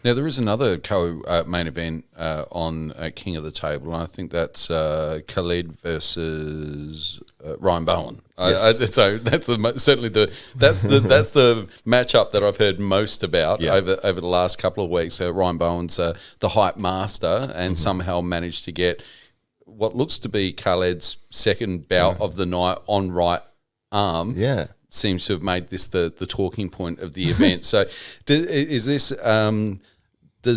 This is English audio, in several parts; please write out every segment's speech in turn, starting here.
Now, there is another main event on King of the Table, and I think that's Khaled versus Ryan Bowen. Yes. So that's certainly the matchup that I've heard most about over the last couple of weeks. Ryan Bowen's the hype master, and somehow managed to get what looks to be Khaled's second bout of the night on right arm. Yeah. Seems to have made this the talking point of the event. So, does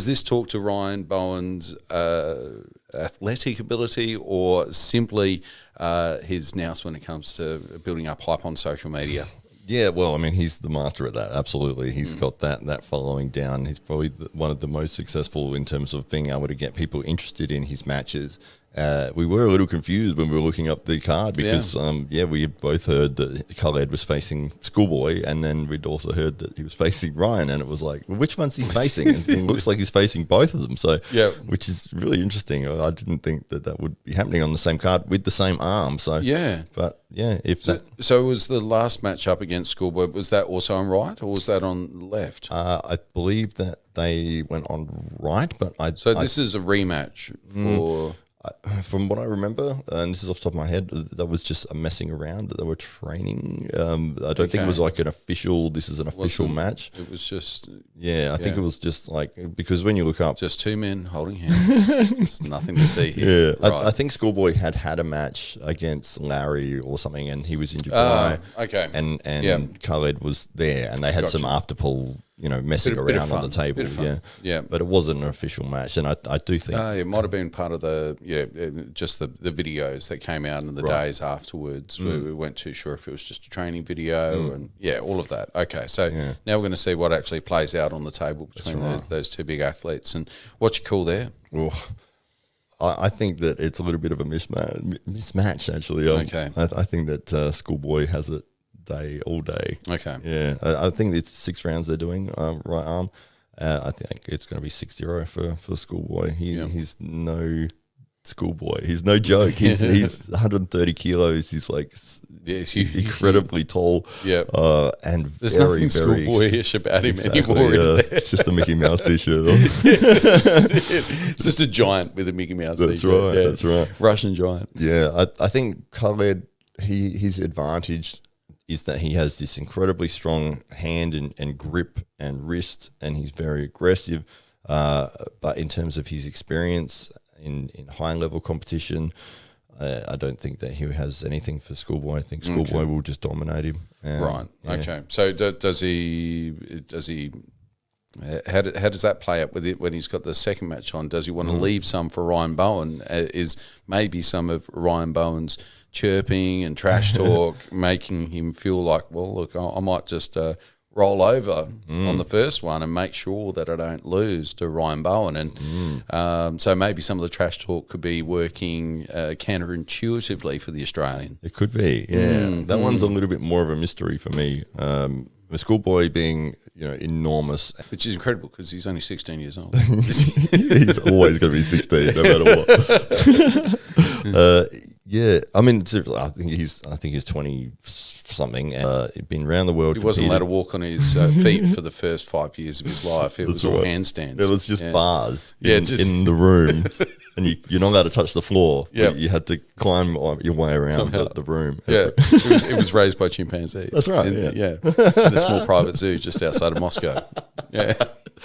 this talk to Ryan Bowen's athletic ability, or simply his nous when it comes to building up hype on social media? Yeah, well, I mean, he's the master at that. Absolutely, he's got that following down. He's probably one of the most successful in terms of being able to get people interested in his matches. We were a little confused when we were looking up the card because, we had both heard that Khaled was facing Schoolboy, and then we'd also heard that he was facing Ryan, and it was like, well, which one's he facing? And it looks like he's facing both of them, so which is really interesting. I didn't think that would be happening on the same card with the same arm. So so was the last match up against Schoolboy, was that also on right, or was that on left? I believe that they went on right, but this is a rematch for. From what I remember, and this is off the top of my head, that was just a messing around that they were training. I don't think it was like an official. This is an official match. It was just I think it was just like, because when you look up, just two men holding hands. There's nothing to see here. Yeah, right. I think Schoolboy had a match against Larry or something, and he was in Dubai. Okay, and Khaled was there, and they had some after pull. Messing around on the table, but it wasn't an official match, and I do think it might have been part of the just the videos that came out in the days afterwards. We weren't too sure if it was just a training video, and all of that. Okay, so now we're going to see what actually plays out on the table between those two big athletes, and what's your call there? Well, I think that it's a little bit of a mismatch actually. Okay, I think that Schoolboy has it all day. Okay. Yeah. I think it's 6 rounds they're doing, right arm. I think it's going to be 6-0 for Schoolboy. He's no Schoolboy. He's no joke. He's 130 kilos. He's like incredibly tall. Yeah. And there's very, nothing Schoolboyish about him anymore, is there? It's just a Mickey Mouse t-shirt on. It's just a giant with a Mickey Mouse t-shirt. Right. Yeah. That's right. Russian giant. Yeah. I think Khaled, his advantage is that he has this incredibly strong hand and grip and wrist, and he's very aggressive. But in terms of his experience in high-level competition, I don't think that he has anything for Schoolboy. I think Schoolboy will just dominate him. Right. Yeah. Okay. So does he? How does that play up with it when he's got the second match on? Does he want to leave some for Ryan Bowen? Is maybe some of Ryan Bowen's chirping and trash talk making him feel like, well, look, I might just roll over on the first one and make sure that I don't lose to Ryan Bowen. And so maybe some of the trash talk could be working counterintuitively for the Australian. It could be, yeah. That one's a little bit more of a mystery for me. Schoolboy being enormous, which is incredible because he's only 16 years old. He's always going to be 16 no matter what. Yeah, I mean, seriously, I think he's 20 something. Been around the world. He wasn't allowed to walk on his feet for the first 5 years of his life. It was all handstands. It was just bars in the room, and you're not allowed to touch the floor. Yeah, you had to climb your way around the room. Yeah, it was raised by chimpanzees. That's right. In a small private zoo just outside of Moscow. Yeah.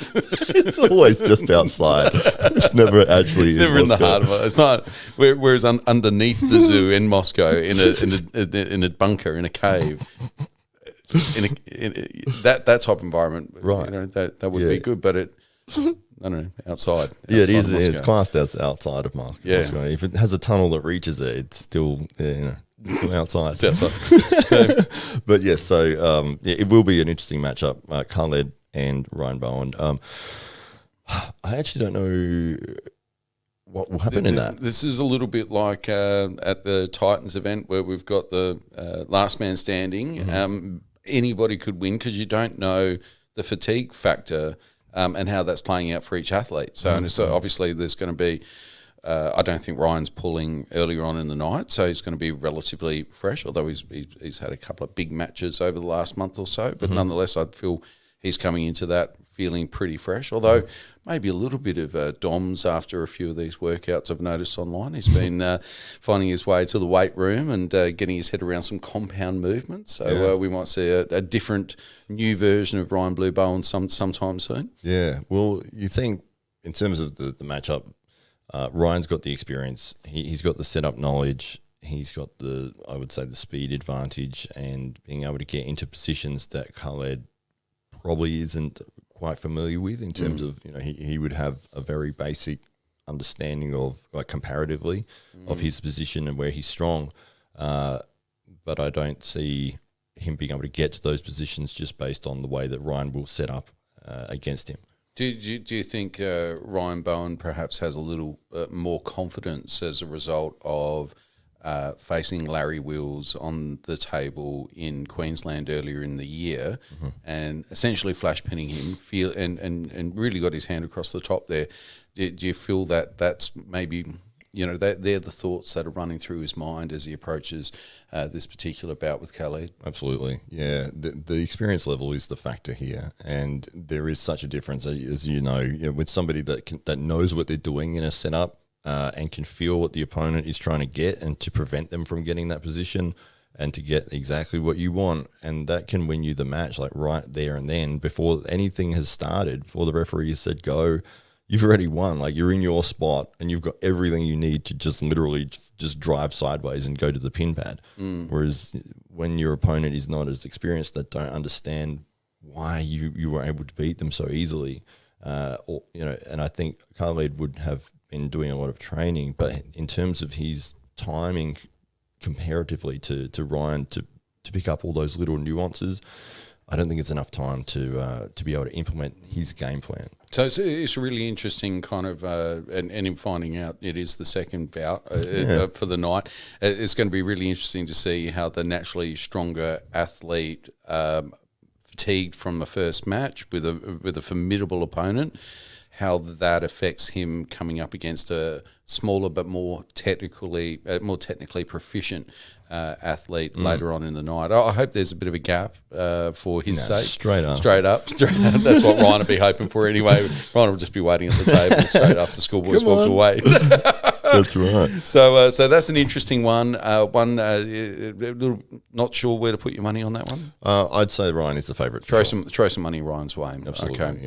It's always just outside. It's never actually. It's never in the heart of it. It's not. Whereas underneath the zoo in Moscow, in a bunker, in a cave, in that type of environment, right? That would be good, but it. I don't know, outside. It is. It's classed as outside of Moscow. Yeah. If it has a tunnel that reaches it, it's still outside. It's outside. But yes, so it will be an interesting matchup. Khaled and Ryan Bowen. I actually don't know what will happen in that. This is a little bit like at the Titans event where we've got the last man standing. Anybody could win because you don't know the fatigue factor and how that's playing out for each athlete. So obviously there's going to be, I don't think Ryan's pulling earlier on in the night, so he's going to be relatively fresh, although he's had a couple of big matches over the last month or so. But nonetheless, I'd feel he's coming into that feeling pretty fresh, although maybe a little bit of DOMS after a few of these workouts I've noticed online. He's been finding his way to the weight room and getting his head around some compound movements. So we might see a different new version of Ryan Blue Bowen sometime soon. Yeah, well, you think in terms of the matchup, Ryan's got the experience. He's got the setup knowledge. He's got I would say, the speed advantage and being able to get into positions that Khaled probably isn't quite familiar with in terms of, he would have a very basic understanding of, like, comparatively of his position and where he's strong. But I don't see him being able to get to those positions just based on the way that Ryan will set up against him. Do you think Ryan Bowen perhaps has a little more confidence as a result of facing Larry Wills on the table in Queensland earlier in the year and essentially flash pinning him, and really got his hand across the top there? Do you feel that that's maybe, that they're the thoughts that are running through his mind as he approaches this particular bout with Khaled? Absolutely, yeah. The experience level is the factor here, and there is such a difference, as with somebody that knows what they're doing in a setup and can feel what the opponent is trying to get, and to prevent them from getting that position and to get exactly what you want, and that can win you the match, like right there and then, before anything has started, before the referee has said go. You've already won. Like, you're in your spot and you've got everything you need to just literally just drive sideways and go to the pin pad. Whereas when your opponent is not as experienced, that don't understand why you were able to beat them so easily, and I think Khaled would have been doing a lot of training, but in terms of his timing comparatively to Ryan to pick up all those little nuances, I don't think it's enough time to be able to implement his game plan. So it's a really interesting kind of, and in finding out it is the second bout for the night, it's going to be really interesting to see how the naturally stronger athlete, fatigued from the first match with a formidable opponent, how that affects him coming up against a smaller but more technically proficient athlete later on in the night. I hope there's a bit of a gap for his sake. Straight up. That's what Ryan will be hoping for anyway. Ryan will just be waiting at the table straight after Schoolboy's walked away. That's right. So that's an interesting one. Not sure where to put your money on that one. I'd say Ryan is the favourite. Throw some money Ryan's way. Absolutely. Okay. Yeah.